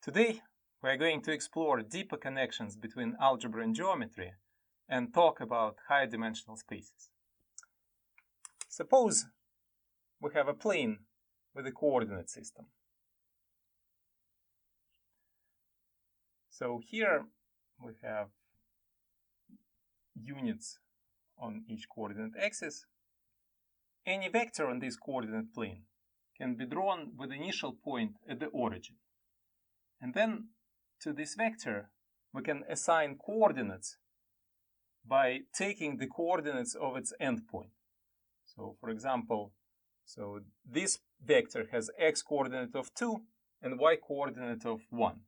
Today, we are going to explore deeper connections between algebra and geometry and talk about higher dimensional spaces. Suppose we have a plane with a coordinate system. So here we have units on each coordinate axis. Any vector on this coordinate plane can be drawn with the initial point at the origin. And then to this vector we can assign coordinates by taking the coordinates of its endpoint. So for example, this vector has x coordinate of 2 and y coordinate of 1.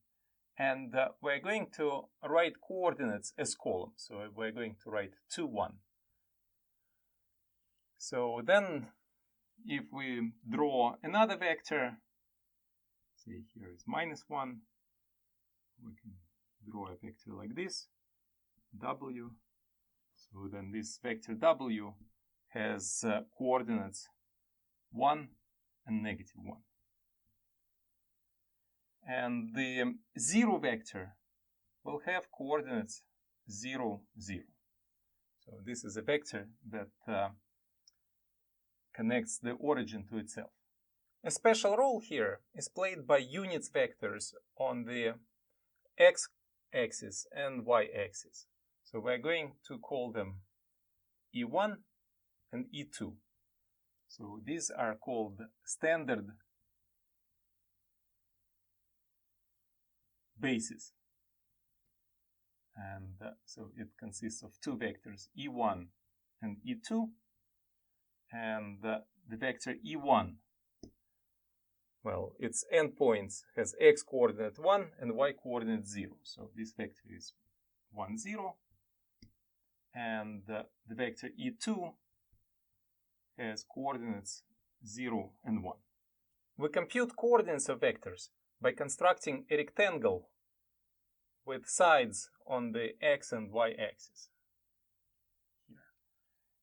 And we're going to write coordinates as columns. So we're going to write 2, 1. So then if we draw another vector, say here is -1, we can draw a vector like this, w. So then this vector w has coordinates 1 and -1. And the 0 vector will have coordinates 0, 0. So this is a vector that connects the origin to itself. A special role here is played by units vectors on the x-axis and y-axis. So we're going to call them E1 and E2. So these are called standard bases. And so it consists of two vectors, E1 and E2. And the vector E1, well, its endpoints has x coordinate 1 and y coordinate 0. So this vector is 1, 0. And the vector E2 has coordinates 0 and 1. We compute coordinates of vectors by constructing a rectangle with sides on the x and y axis.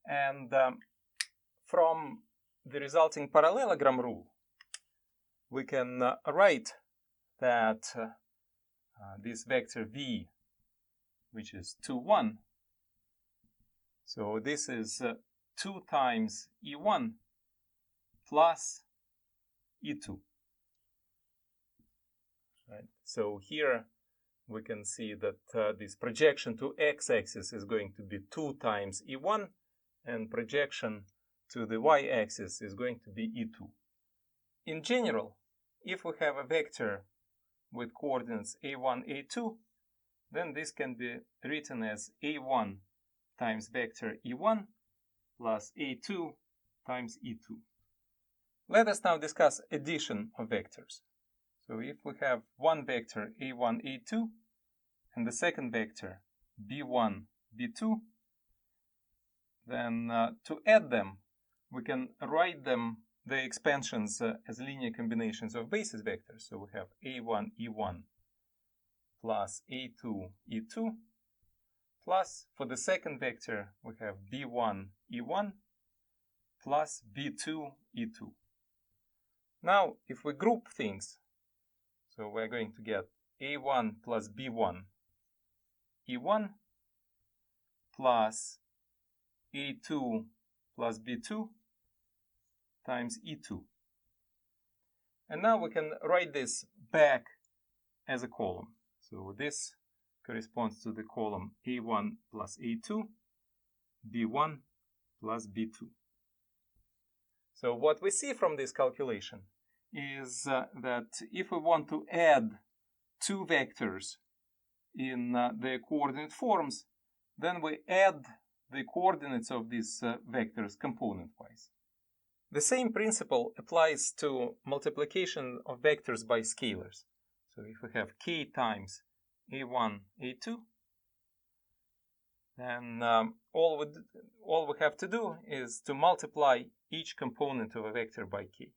And from the resulting parallelogram rule, we can write that this vector v, which is 2, 1, so this is 2 times E1 plus E2. Right. So here we can see that this projection to x-axis is going to be 2 times E1, and projection to the y-axis is going to be E2. In general, if we have a vector with coordinates A1, A2, then this can be written as A1 times vector E1 plus A2 times E2. Let us now discuss addition of vectors. So if we have one vector A1, A2 and the second vector B1, B2, then to add them, we can write them, the expansions, as linear combinations of basis vectors. So we have A1, E1 plus A2, E2, plus for the second vector we have B1, E1 plus B2, E2. Now if we group things, so we're going to get A1 plus B1, E1 plus A2 plus B2 times E2. And now we can write this back as a column. So this corresponds to the column A1 plus A2, B1 plus B2. So what we see from this calculation is that if we want to add two vectors in their coordinate forms, then we add the coordinates of these vectors component-wise. The same principle applies to multiplication of vectors by scalars. So if we have k times A1, A2, then all we have to do is to multiply each component of a vector by k.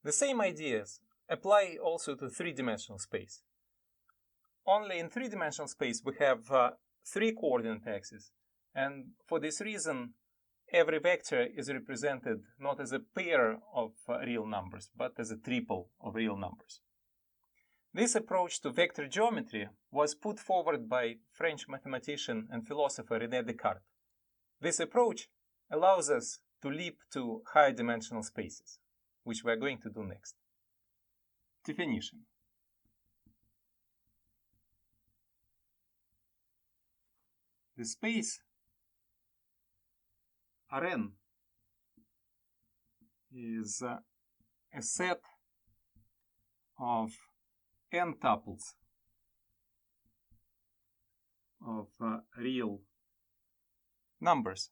The same ideas apply also to three-dimensional space. Only in three-dimensional space we have 3 coordinate axes, and for this reason every vector is represented not as a pair of real numbers, but as a triple of real numbers. This approach to vector geometry was put forward by French mathematician and philosopher René Descartes. This approach allows us to leap to higher dimensional spaces, which we are going to do next. Definition. The space Rn is a set of n tuples of real numbers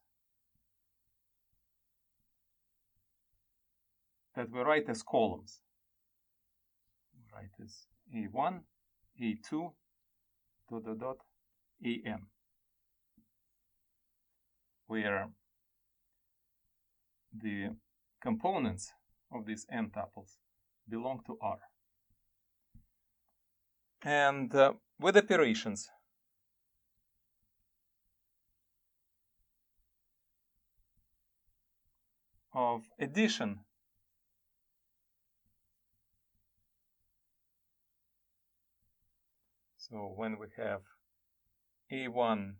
that we write as columns. We write as A1, A2, ... An, where the components of these n tuples belong to R. And with operations of addition so when we have A1,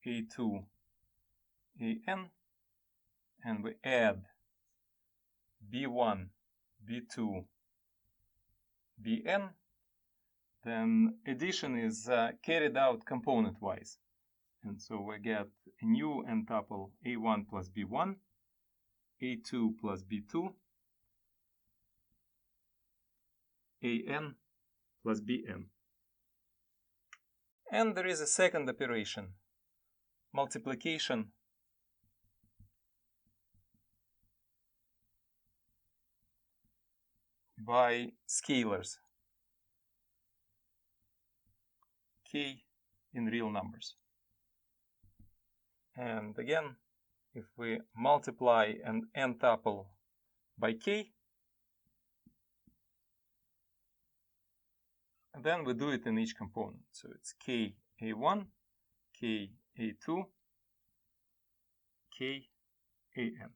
A2, An, and we add B1, B2, Bn, then addition is carried out component-wise. And so we get a new n tuple A1 plus B1, A2 plus B2, An plus Bn. And there is a second operation, multiplication by scalars, k in real numbers. And again, if we multiply an n tuple by k, and then we do it in each component. So it's k A1, k A2, k An.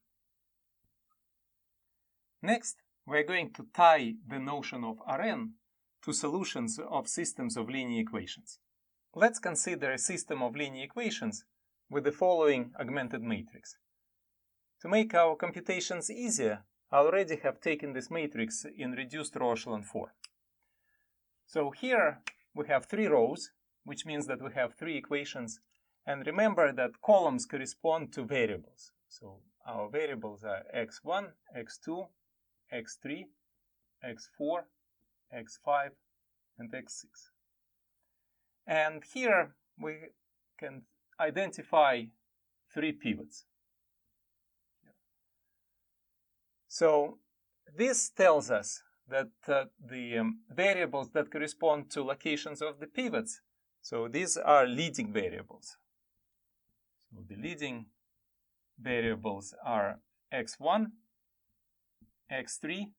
Next, we're going to tie the notion of Rn to solutions of systems of linear equations. Let's consider a system of linear equations with the following augmented matrix. To make our computations easier, I already have taken this matrix in reduced row echelon form. So here we have 3 rows, which means that we have 3 equations. And remember that columns correspond to variables. So our variables are x1, x2, x3, x4, x5, and x6. And here we can identify 3 pivots. So this tells us that the variables that correspond to locations of the pivots, so these are leading variables. So the leading variables are x1, x3,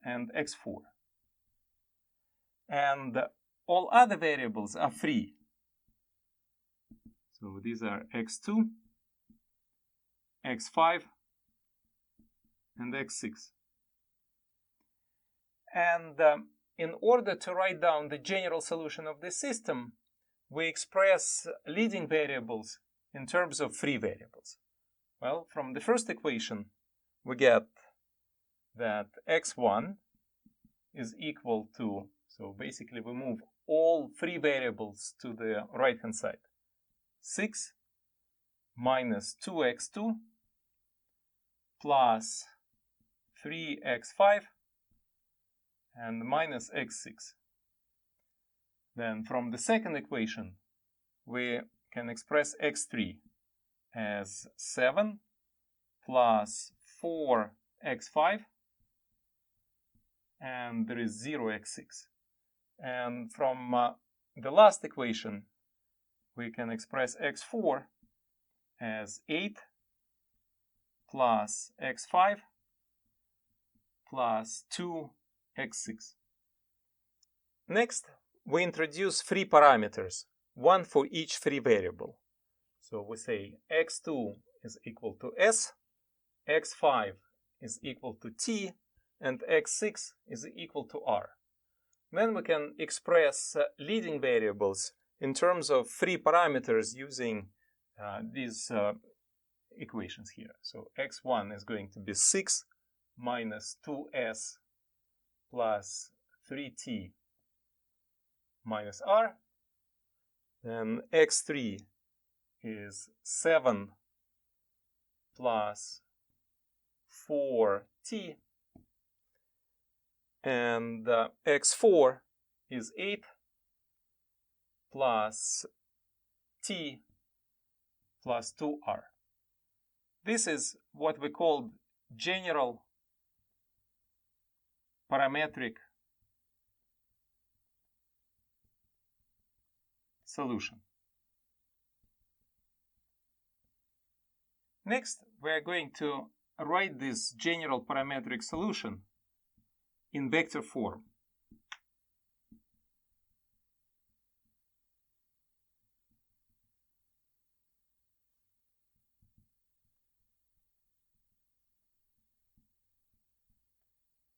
and x4. And all other variables are free. So these are x2, x5, and x6. And in order to write down the general solution of this system, we express leading variables in terms of free variables. Well, from the first equation, we get that x1 is equal to, so basically we move all free variables to the right-hand side. 6 minus 2x2 plus 3x5 and minus x6. Then from the second equation, we can express x3 as 7 plus 4x5, and there is 0x6. And from the last equation, we can express x4 as 8 plus x5 plus 2x6. Next, we introduce free parameters, one for each free variable. So we say x2 is equal to s, x5 is equal to t, and x6 is equal to r. Then we can express leading variables in terms of three parameters using these equations here. So x1 is going to be 6 minus 2s plus 3t minus r. Then x3 is 7 plus 4t. And x4 is 8 plus t plus 2r. This is what we call general parametric solution. Next, we are going to write this general parametric solution in vector form.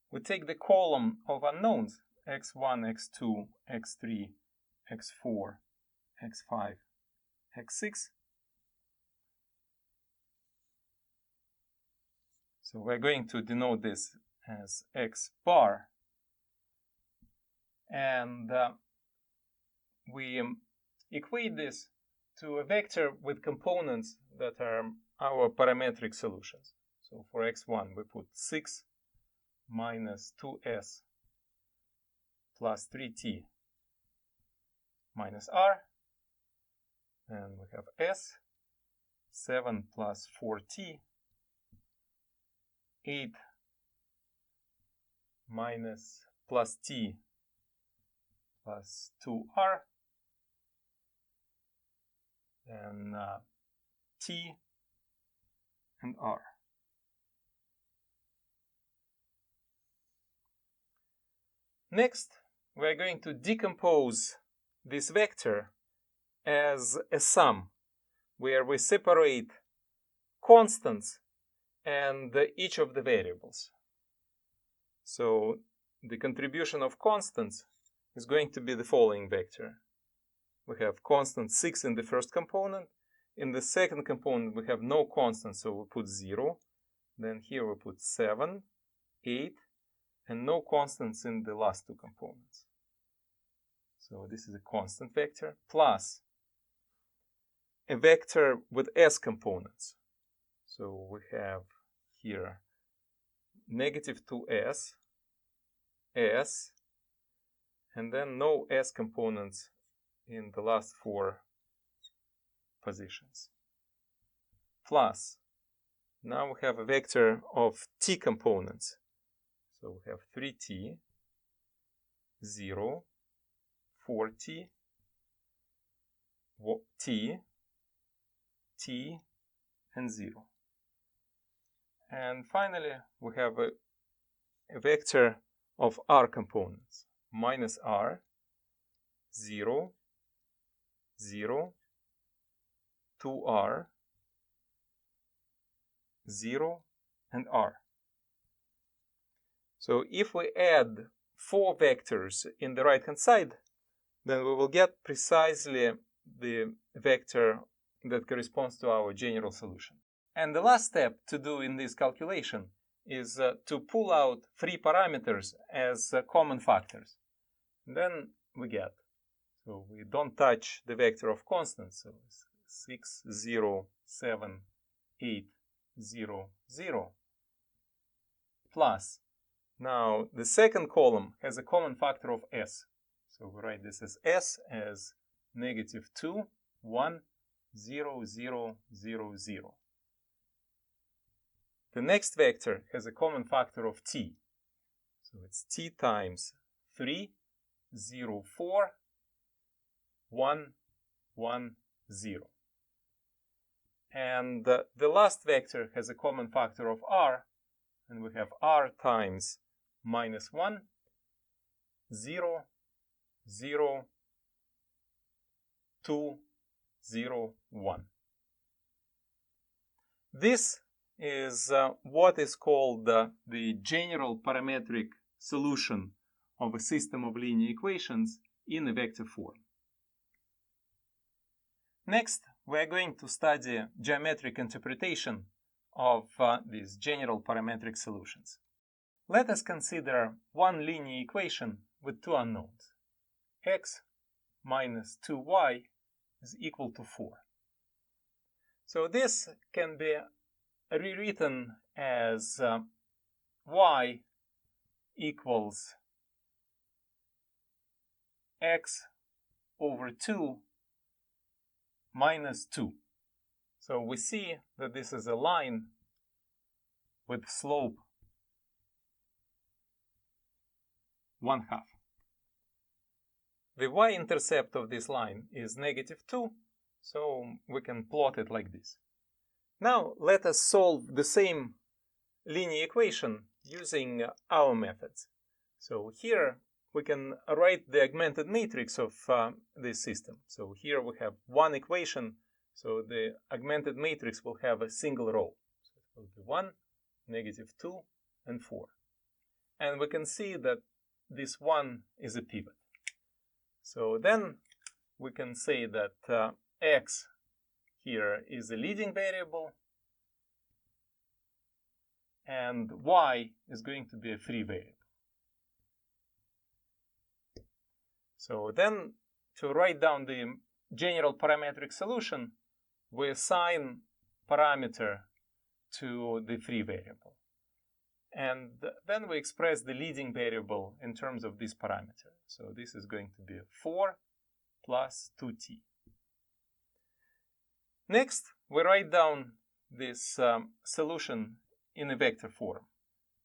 We take the column of unknowns, x1, x2, x3, x4, x5, x6. So we're going to denote this as x bar. And we equate this to a vector with components that are our parametric solutions. So for x1, we put 6 minus 2s plus 3t minus r. And we have s, 7 plus 4t, 8 minus plus t plus 2r, and t and r. Next, we are going to decompose this vector as a sum, where we separate constants and each of the variables. So the contribution of constants is going to be the following vector. We have constant 6 in the first component. In the second component, we have no constant, so we put 0. Then here we put 7, 8, and no constants in the last two components. So this is a constant vector, plus a vector with s components. So we have here negative 2s, s, and then no s components in the last four positions. Plus, now we have a vector of t components. So we have 3t, 0, 4t, t, t, and 0. And finally, we have a vector of r components, minus r, 0, 0, 2r, 0, and r. So if we add 4 vectors in the right-hand side, then we will get precisely the vector that corresponds to our general solution. And the last step to do in this calculation is to pull out 3 parameters as common factors. And then we get, so we don't touch the vector of constants, so 6, 0, 7, 8, 0, 0, plus, now the second column has a common factor of s. So we write this as s as negative 2, 1, 0, 0, 0, 0. The next vector has a common factor of t. So it's t times 3, 0, 4, 1, 1, 0. And the last vector has a common factor of r, and we have r times minus 1, 0, 0, 2, 0, 1. This is what is called the general parametric solution of a system of linear equations in a vector form. Next, we are going to study geometric interpretation of these general parametric solutions. Let us consider one linear equation with two unknowns. X minus 2y is equal to 4. So this can be rewritten as y equals x over 2 minus 2. So we see that this is a line with slope 1/2. The y-intercept of this line is -2, so we can plot it like this. Now let us solve the same linear equation using our methods. So here we can write the augmented matrix of this system. So here we have one equation, so the augmented matrix will have a single row. So it will be 1, -2, and 4. And we can see that this 1 is a pivot. So then we can say that x here is a leading variable and y is going to be a free variable. So then to write down the general parametric solution, we assign parameter to the free variable. And then we express the leading variable in terms of this parameter. So this is going to be 4 plus 2t. Next, we write down this solution in a vector form.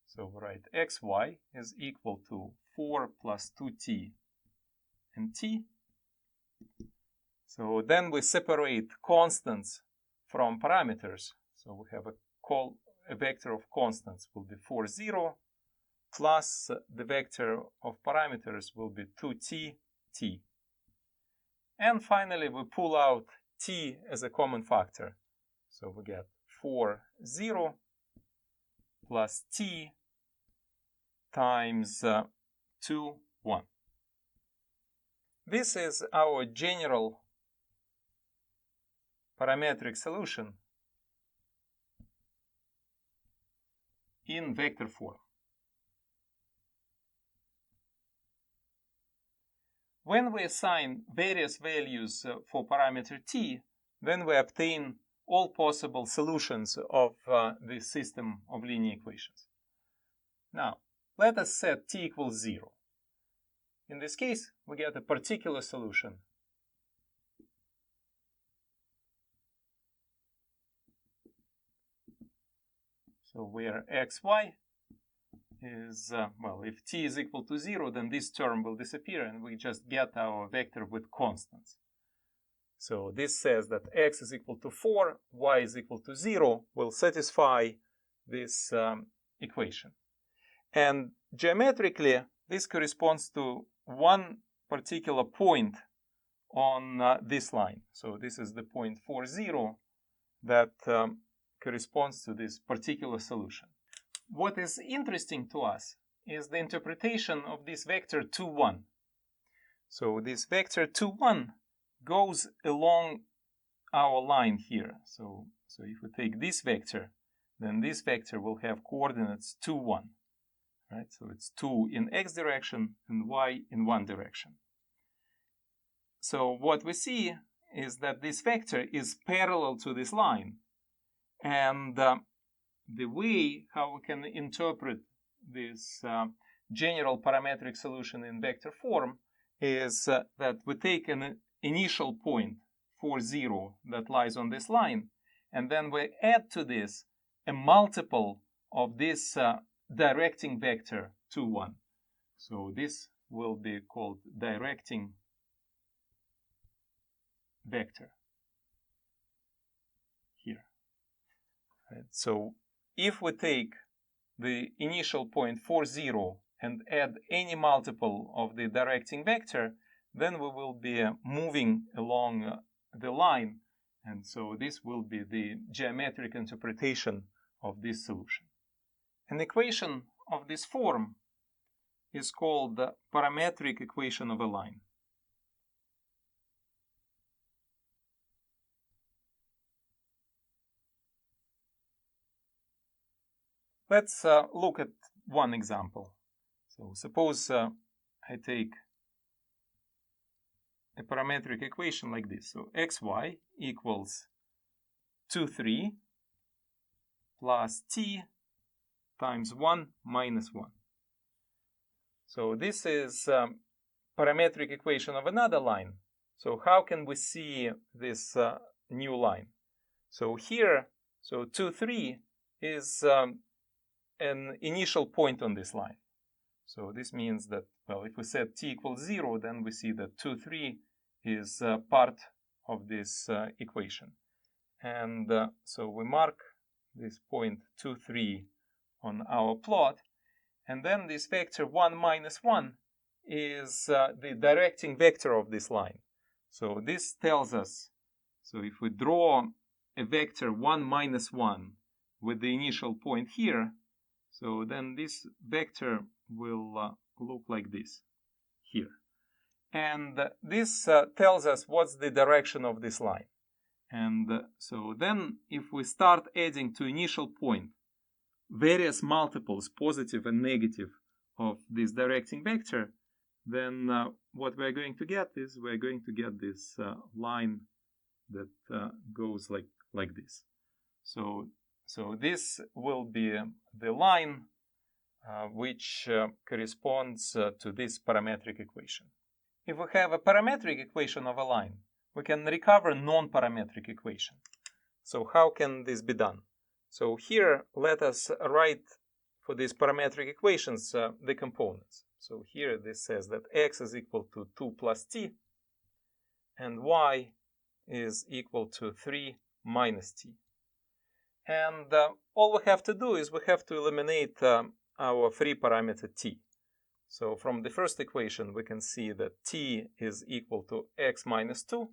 So we write xy is equal to 4 plus 2t and t. So then we separate constants from parameters. So we have a vector of constants will be 4, 0, plus the vector of parameters will be 2t, t. And finally, we pull out t as a common factor. So we get 4, 0 plus t times 2, 1. This is our general parametric solution in vector form. When we assign various values for parameter t, then we obtain all possible solutions of this system of linear equations. Now, let us set t equals 0. In this case, we get a particular solution. So where xy is, well, if t is equal to 0, then this term will disappear and we just get our vector with constants. So this says that x is equal to 4, y is equal to 0 will satisfy this equation. And geometrically, this corresponds to one particular point on this line. So this is the point 4, 0 that corresponds to this particular solution. What is interesting to us is the interpretation of this vector 2, 1. So this vector 2, 1 goes along our line here. So if we take this vector, then this vector will have coordinates 2, 1. Right? So it's 2 in x direction and y in 1 direction. So what we see is that this vector is parallel to this line. And the way how we can interpret this general parametric solution in vector form is that we take an initial point 4, 0 that lies on this line, and then we add to this a multiple of this directing vector 2, 1. So this will be called directing vector here. Right. So if we take the initial point 4, 0 and add any multiple of the directing vector, then we will be moving along the line And so this will be the geometric interpretation of this solution. An equation of this form is called the parametric equation of a line. Let's look at one example. So suppose I take a parametric equation like this. So xy equals 2, 3 plus t times 1 minus 1. So this is parametric equation of another line. So how can we see this new line? So here, so 2, 3 is an initial point on this line. So this means that, well, if we set t equals 0, then we see that 2, 3 is part of this equation. And so we mark this point 2, 3 on our plot. And then this vector 1 minus 1 is the directing vector of this line. So this tells us, so if we draw a vector 1 minus 1 with the initial point here, so then this vector will look like this here. And this tells us what's the direction of this line. And so then if we start adding to initial point various multiples, positive and negative, of this directing vector, then what we're going to get is we're going to get this line that goes like this. So this will be the line which corresponds to this parametric equation. If we have a parametric equation of a line, we can recover non-parametric equation. So how can this be done? So here, let us write for these parametric equations the components. So here this says that x is equal to 2 plus t, and y is equal to 3 minus t. And all we have to do is we have to eliminate our free parameter t. So from the first equation, we can see that t is equal to x minus 2.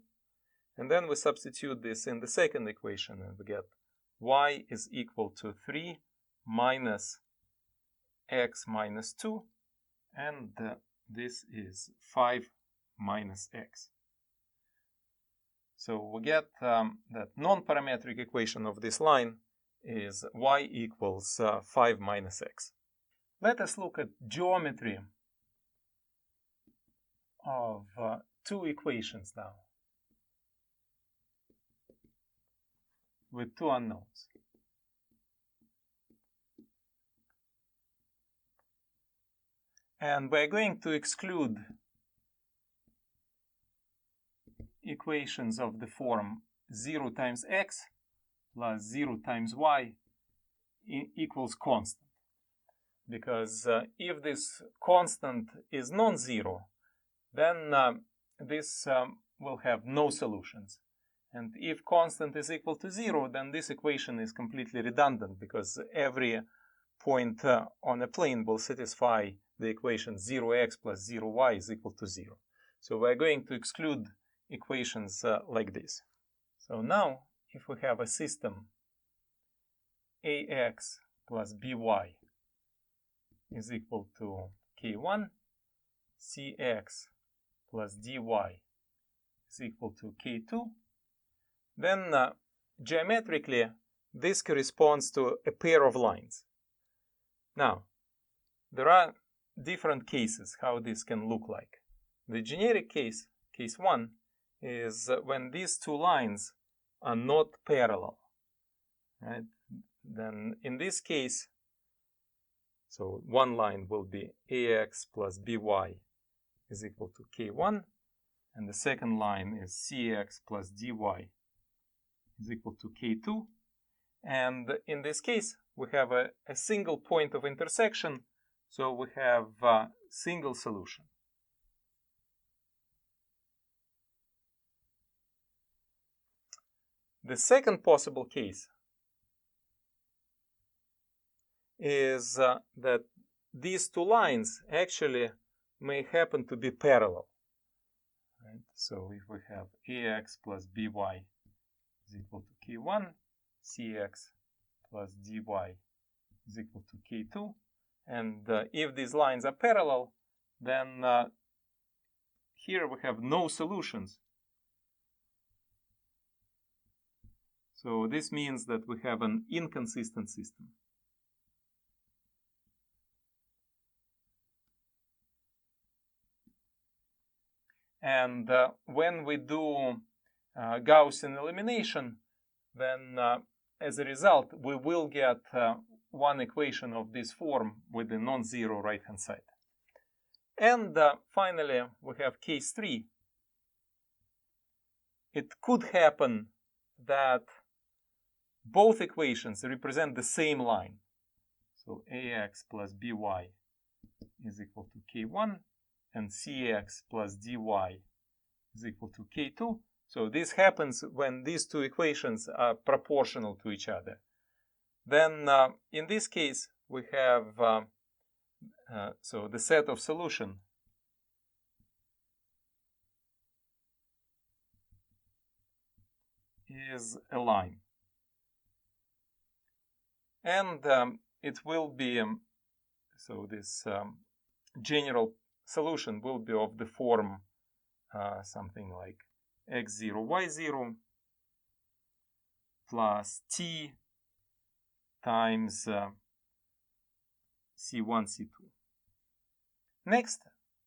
And then we substitute this in the second equation, and we get y is equal to 3 minus x minus 2. And this is 5 minus x. So we get that non-parametric equation of this line is y equals 5 minus x. Let us look at geometry of two equations now with two unknowns. And we're going to exclude equations of the form 0 times x plus 0 times y equals constant. Because if this constant is non-zero, then this will have no solutions. And if constant is equal to 0, then this equation is completely redundant, because every point on a plane will satisfy the equation 0x plus 0y is equal to 0. So we're going to exclude equations like this. So now, if we have a system ax plus by is equal to k1, cx plus dy is equal to k2, then geometrically this corresponds to a pair of lines. Now, there are different cases how this can look like. The generic case, case 1, is when these two lines are not parallel. Right? Then in this case, so one line will be ax plus by is equal to k1, and the second line is cx plus dy is equal to k2. And in this case, we have a single point of intersection, so we have a single solution. The second possible case is that these two lines actually may happen to be parallel. Right? So if we have ax plus by is equal to k1, cx plus dy is equal to k2. And if these lines are parallel, then here we have no solutions. So this means that we have an inconsistent system. And when we do Gaussian elimination, then as a result, we will get one equation of this form with the non-zero right-hand side. And finally, we have case 3. It could happen that both equations represent the same line. So ax plus by is equal to k1, and cx plus dy is equal to k2. So this happens when these two equations are proportional to each other. Then in this case, we have so the set of solution is a line. And it will be, so this general solution will be of the form something like x0, y0 plus t times c1, c2. Next,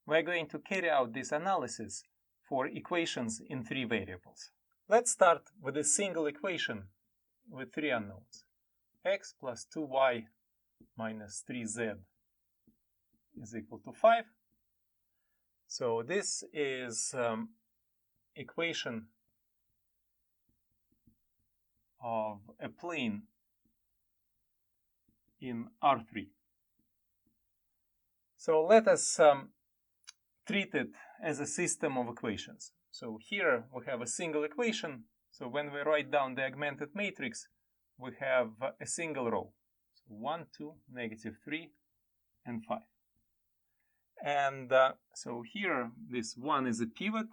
we're going to carry out this analysis for equations in 3 variables. Let's start with a single equation with 3 unknowns. X plus 2y minus 3z is equal to 5. So this is equation of a plane in R3. So let us treat it as a system of equations. So here we have a single equation. So when we write down the augmented matrix, we have a single row. So 1, 2, negative 3, and 5. And so here this 1 is a pivot.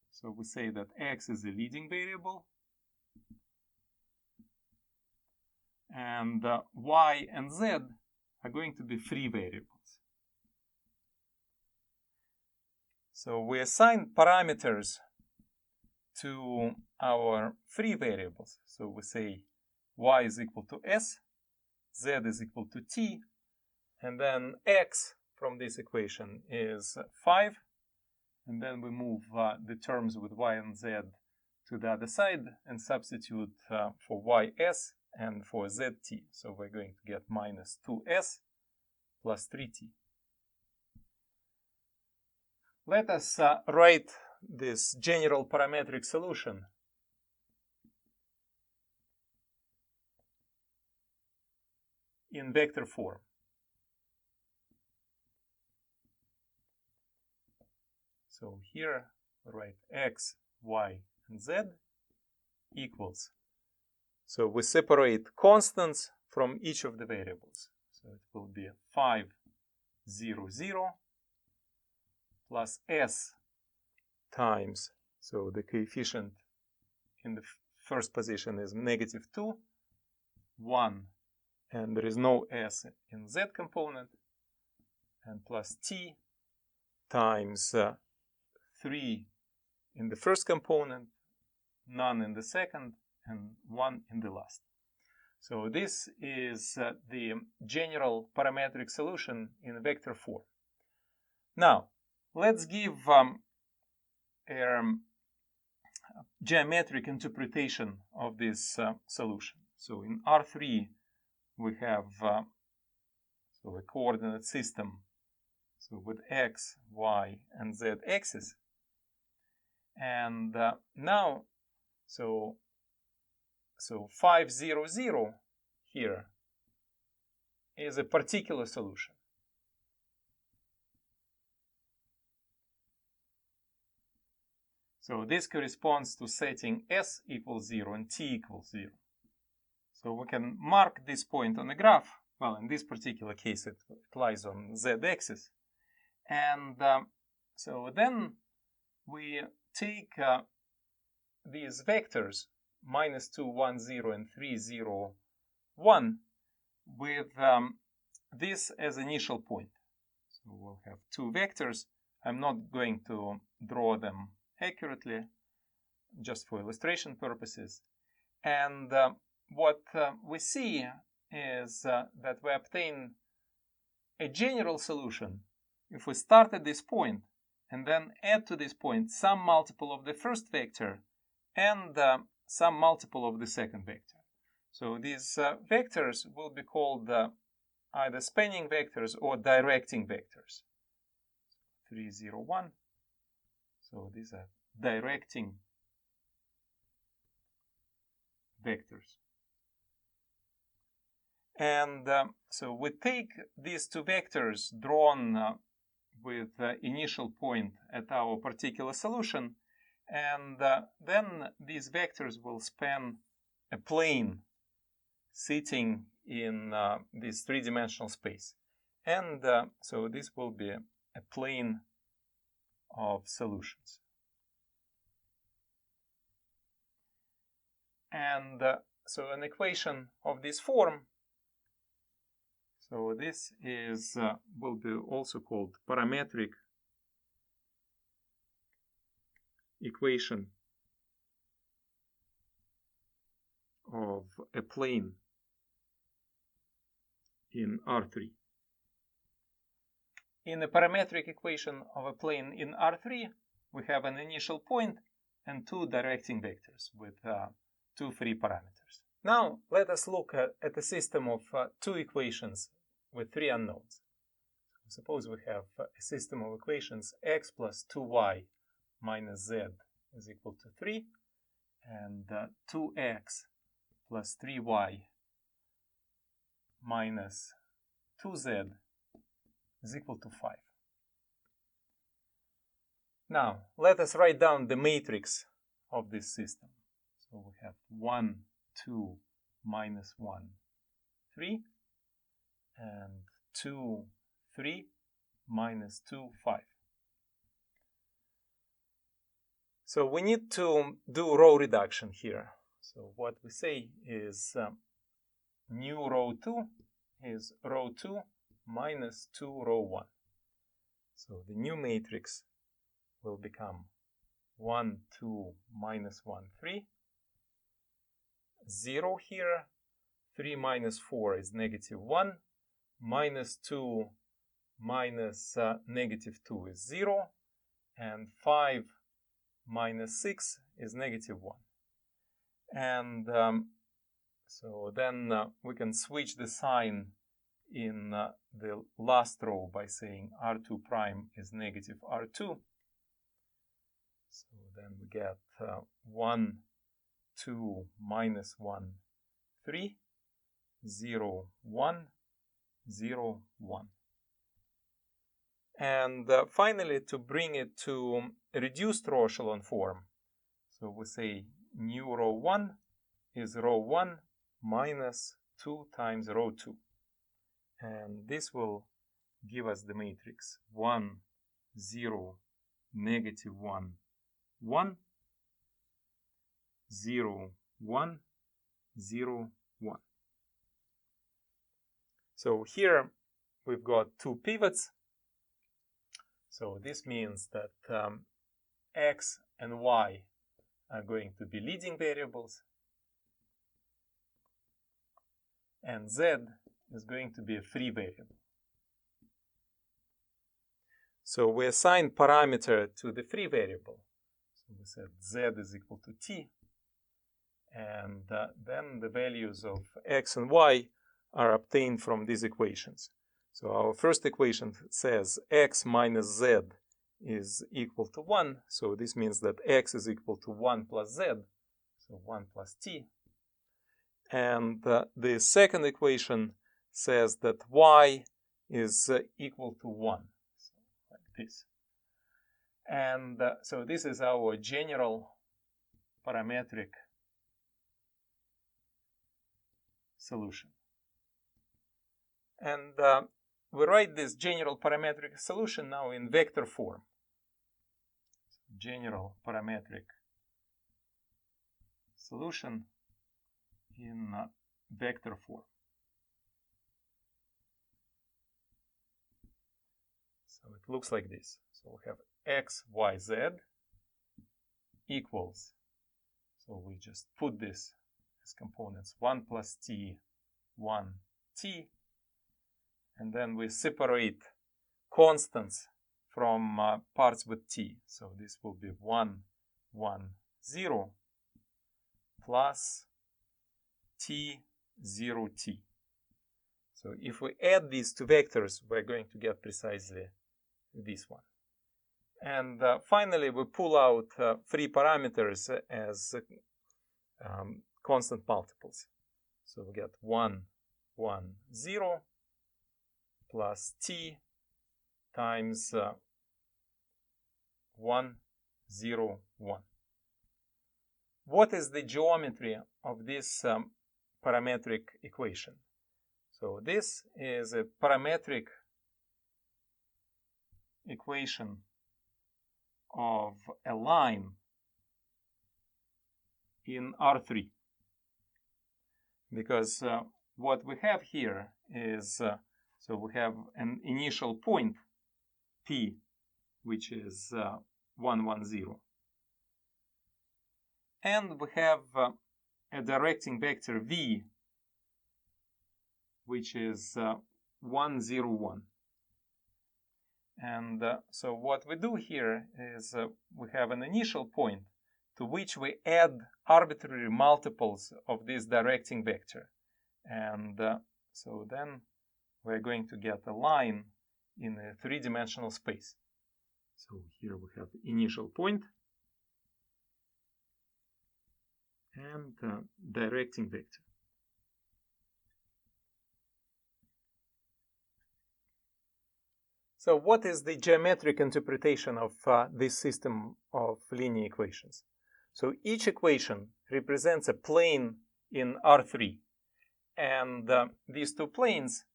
So we say that x is a leading variable. And y and z are going to be free variables. So we assign parameters to our free variables. So we say y is equal to s, z is equal to t, and then x from this equation is 5. And then we move the terms with y and z to the other side and substitute for ys and for zt. So we're going to get minus 2s plus 3t. Let us write this general parametric solution in vector form. So here we write x, y, and z equals. So we separate constants from each of the variables. So it will be 5, 0, 0 plus s times, so the coefficient in the first position is negative 2, 1, and there is no s in z component, and plus t times 3 in the first component, none in the second, and 1 in the last. So this is the general parametric solution in vector form. Now, let's give a geometric interpretation of this solution. So in R3, we have so a coordinate system, so with x, y, and z axis. And now, so 5, 0, 0 here is a particular solution. So this corresponds to setting s equals 0 and t equals 0. So we can mark this point on the graph. Well, in this particular case, it lies on z-axis. And so then we take these vectors -2, 1, 0, and 3, 0, 1 with this as initial point. So we'll have two vectors. I'm not going to draw them accurately, just for illustration purposes. And what we see is that we obtain a general solution if we start at this point and then add to this point some multiple of the first vector and some multiple of the second vector. So these vectors will be called either spanning vectors or directing vectors. 3, 0, 1. So these are directing vectors. And so we take these two vectors drawn with initial point at our particular solution, and then these vectors will span a plane sitting in this three-dimensional space. And so this will be a plane of solutions. And so an equation of this form, so this is will be also called parametric equation of a plane in R3. In the parametric equation of a plane in R3, we have an initial point and two directing vectors with two free parameters. Now let us look at a system of two equations with three unknowns. Suppose we have a system of equations x plus 2y minus z is equal to 3, and 2x plus 3y minus 2z is equal to 5. Now, let us write down the matrix of this system. So we have 1, 2, minus 1, 3, and 2, 3, minus 2, 5. So we need to do row reduction here. So what we say is new row 2 is row 2 minus 2 row 1. So the new matrix will become 1, 2, minus 1, 3. 0 here. 3 minus 4 is negative 1. Minus 2 minus negative 2 is 0. And 5 minus 6 is negative 1. And so then we can switch the sign in the last row by saying R2 prime is negative R2. So then we get 1, 2, minus 1, 3, 0, 1, 0, 1. And finally, to bring it to a reduced row echelon form, so we say new row 1 is row 1 minus 2 times row 2. And this will give us the matrix 1, 0, negative 1, 1, 0, 1, 0, 1. So here we've got two pivots. So this means that x and y are going to be leading variables, and z is going to be a free variable. So we assign parameter to the free variable. So we said z is equal to t, and then the values of x and y are obtained from these equations. So our first equation says x minus z is equal to 1. So this means that x is equal to 1 plus z, so 1 plus t. And the second equation says that y is equal to 1, so like this. And so this is our general parametric solution. And we write this general parametric solution now in vector form. General parametric solution in vector form. So it looks like this. So we have x, y, z equals, so we just put this as components, 1 plus t, 1 t, and then we separate constants from parts with t. So this will be 1, 1, 0 plus t, 0, t. So if we add these two vectors, we're going to get precisely this one. And finally, we pull out three parameters as constant multiples. So we get 1, 1, 0 plus t times 1, 0, 1. What is the geometry of this parametric equation? So this is a parametric equation of a line in R3, because what we have here is so we have an initial point P, which is 1, 1, 0, and we have a directing vector V, which is 1, 0, 1. And so what we do here is we have an initial point to which we add arbitrary multiples of this directing vector. And so then we're going to get a line in a three-dimensional space. So here we have initial point and directing vector. So what is the geometric interpretation of this system of linear equations? So each equation represents a plane in R3, and these two planes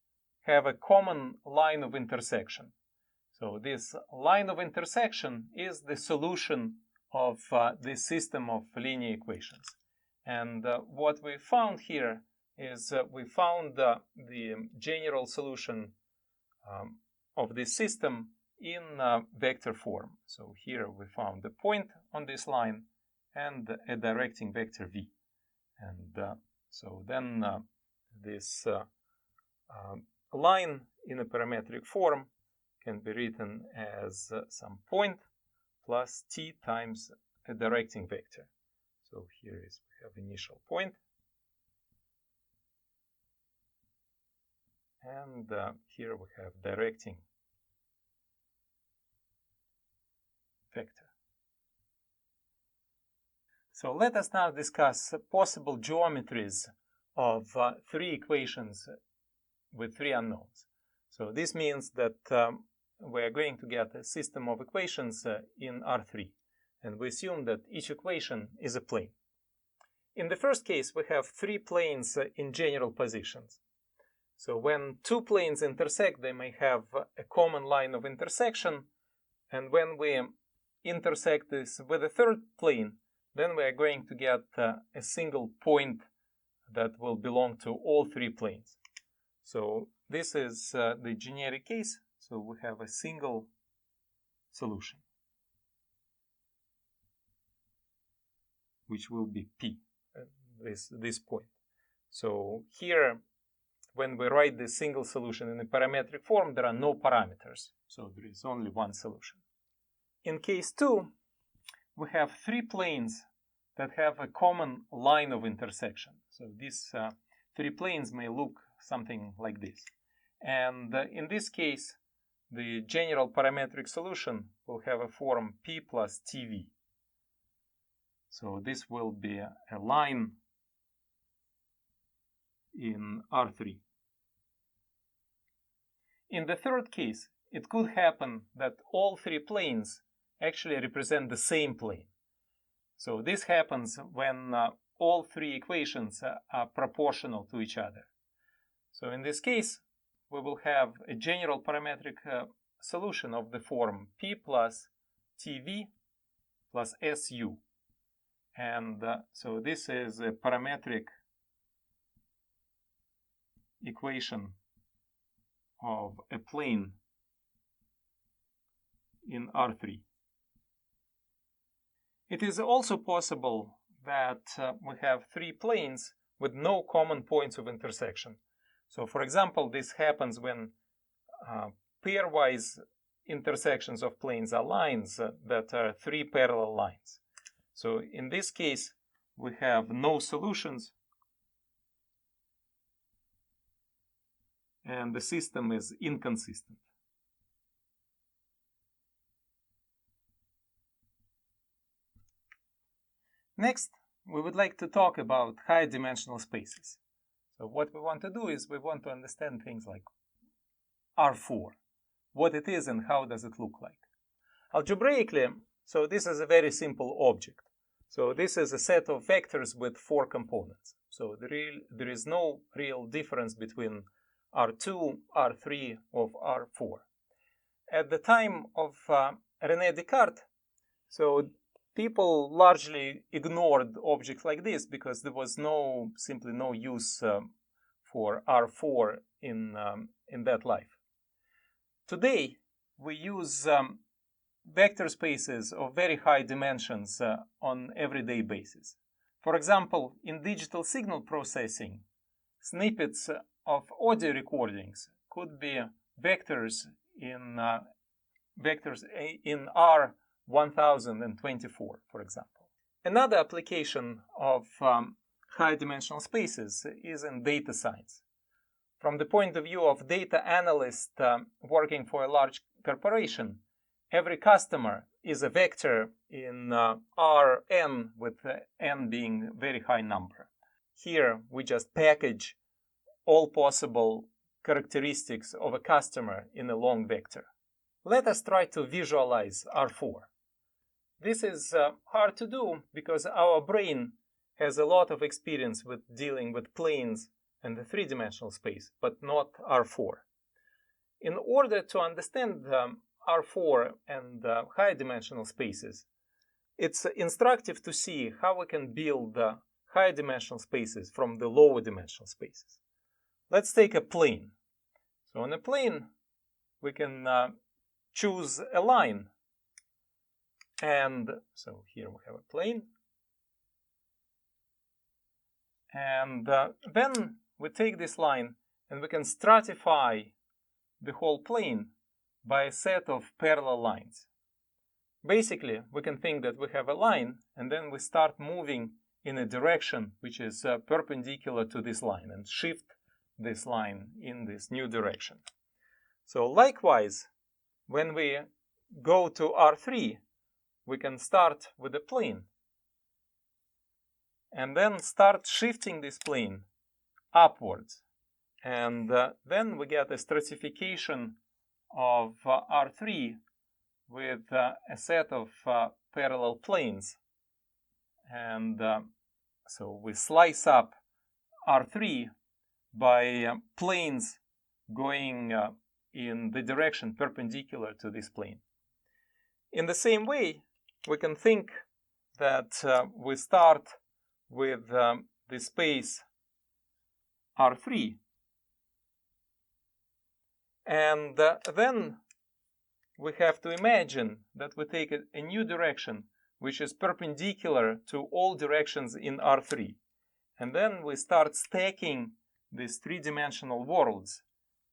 have a common line of intersection. So this line of intersection is the solution of this system of linear equations. And what we found here is we found the general solution of this system in vector form. So here we found the point on this line and a directing vector v. And so then this line in a parametric form can be written as some point plus t times a directing vector. So here is we have initial point, and here we have directing vector. So let us now discuss possible geometries of three equations with three unknowns. So this means that we are going to get a system of equations in R3, and we assume that each equation is a plane. In the first case, we have three planes in general positions. So when two planes intersect, they may have a common line of intersection, and when we intersect this with a third plane, then we are going to get a single point that will belong to all three planes. So this is the generic case. So we have a single solution, which will be P, this point. So here, when we write the single solution in a parametric form, there are no parameters. So there is only one solution. In case 2, we have three planes that have a common line of intersection. So these three planes may look something like this. And in this case, the general parametric solution will have a form P plus TV. So this will be a line in R3. In the third case, it could happen that all three planes actually represent the same plane. So this happens when all three equations are proportional to each other. So in this case, we will have a general parametric solution of the form P plus TV plus SU. And so this is a parametric equation of a plane in R3. It is also possible that we have three planes with no common points of intersection. So for example, this happens when pairwise intersections of planes are lines that are three parallel lines. So in this case, we have no solutions, and the system is inconsistent. Next, we would like to talk about high-dimensional spaces. So what we want to do is we want to understand things like R4, what it is and how does it look like. Algebraically, so this is a very simple object. So this is a set of vectors with four components. So there is no real difference between R2, R3, of R4. At the time of René Descartes, so people largely ignored objects like this because there was simply no use for R4 in that life. Today, we use vector spaces of very high dimensions on everyday basis. For example, in digital signal processing, snippets of audio recordings could be vectors in R1024, for example. Another application of high-dimensional spaces is in data science. From the point of view of data analyst working for a large corporation, every customer is a vector in Rn, with n being a very high number. Here, we just package all possible characteristics of a customer in a long vector. Let us try to visualize R4. This is hard to do because our brain has a lot of experience with dealing with planes and the three-dimensional space, but not R4. In order to understand R4 and high-dimensional spaces, it's instructive to see how we can build high-dimensional spaces from the lower-dimensional spaces. Let's take a plane. So on a plane, we can choose a line. And so here we have a plane. And then we take this line and we can stratify the whole plane by a set of parallel lines. Basically, we can think that we have a line and then we start moving in a direction which is perpendicular to this line and shift this line in this new direction. So likewise, when we go to R3, we can start with a plane and then start shifting this plane upwards. And then we get a stratification of R3 with a set of parallel planes. And so we slice up R3 by planes going in the direction perpendicular to this plane. In the same way, we can think that we start with the space R3, and then we have to imagine that we take a new direction which is perpendicular to all directions in R3, and then we start stacking these three-dimensional worlds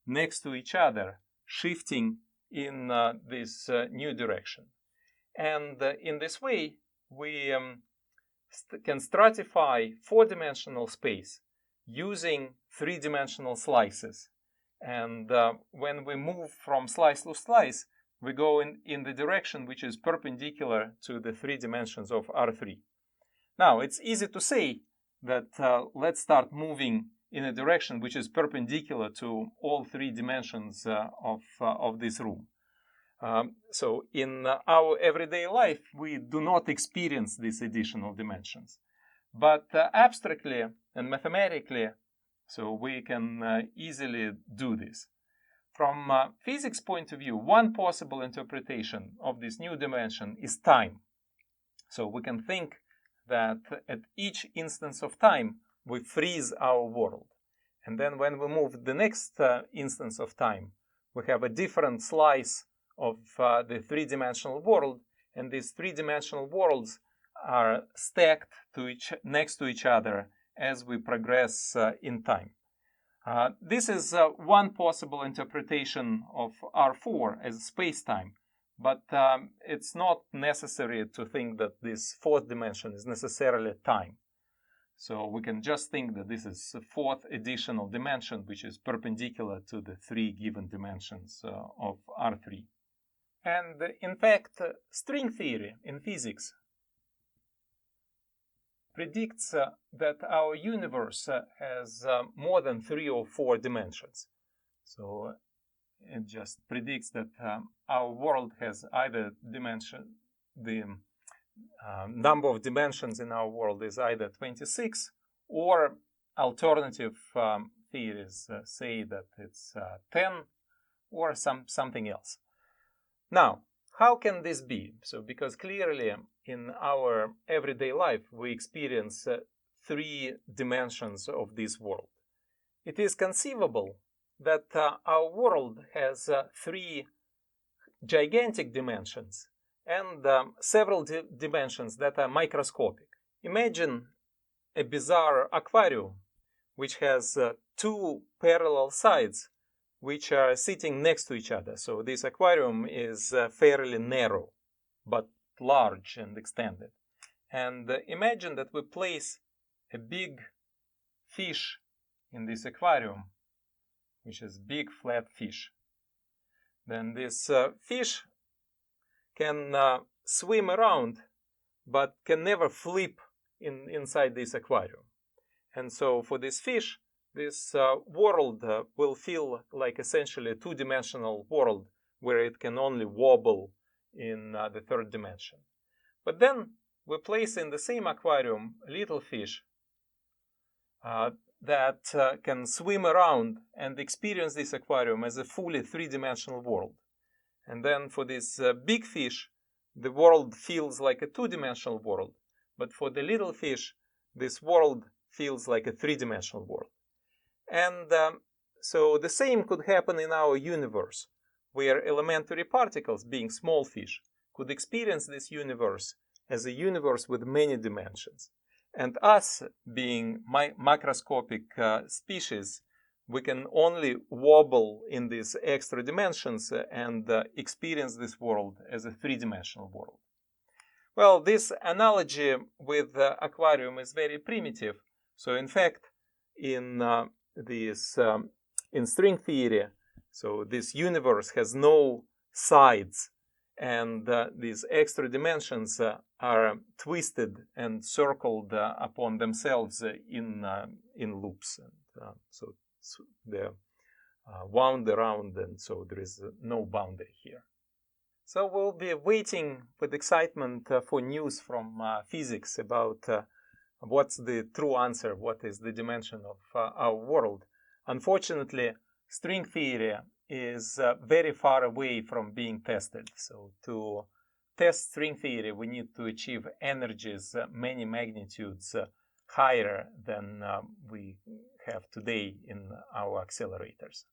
next to each other, shifting in this new direction. And in this way, we can stratify four-dimensional space using three-dimensional slices. And when we move from slice to slice, we go in the direction which is perpendicular to the three dimensions of R3. Now, it's easy to say that let's start moving in a direction which is perpendicular to all three dimensions of this room. So in our everyday life, we do not experience these additional dimensions. But abstractly and mathematically, so we can easily do this. From physics point of view, one possible interpretation of this new dimension is time. So we can think that at each instance of time, we freeze our world. And then when we move the next instance of time, we have a different slice of the three-dimensional world, and these three-dimensional worlds are stacked next to each other as we progress in time. This is one possible interpretation of R4 as space-time, but it's not necessary to think that this fourth dimension is necessarily time. So we can just think that this is a fourth additional dimension, which is perpendicular to the three given dimensions of R3. And in fact, string theory in physics predicts that our universe has more than 3 or 4 dimensions. So it just predicts that our world has either the number of dimensions in our world is either 26, or alternative theories say that it's 10 or something else. Now, how can this be? So, because clearly in our everyday life we experience 3 dimensions of this world. It is conceivable that our world has 3 gigantic dimensions and several dimensions that are microscopic. Imagine a bizarre aquarium which has 2 parallel sides which are sitting next to each other. So this aquarium is fairly narrow but large and extended. And imagine that we place a big fish in this aquarium, which is big flat fish. Then this fish can swim around but can never flip inside this aquarium. And so for this fish, this world will feel like essentially a 2-dimensional world where it can only wobble in the 3rd dimension. But then we place in the same aquarium a little fish that can swim around and experience this aquarium as a fully 3-dimensional world. And then for this big fish, the world feels like a 2-dimensional world. But for the little fish, this world feels like a 3-dimensional world. And so the same could happen in our universe, where elementary particles, being small fish, could experience this universe as a universe with many dimensions. And us, being macroscopic species, we can only wobble in these extra dimensions and experience this world as a 3-dimensional world. Well, this analogy with the aquarium is very primitive. So in fact, in string theory, so this universe has no sides, and these extra dimensions are twisted and circled upon themselves in loops. And, so they're wound around, and so there is no boundary here. So we'll be waiting with excitement for news from physics about what's the true answer, what is the dimension of our world. Unfortunately, string theory is very far away from being tested. So to test string theory, we need to achieve energies many magnitudes higher than we have today in our accelerators.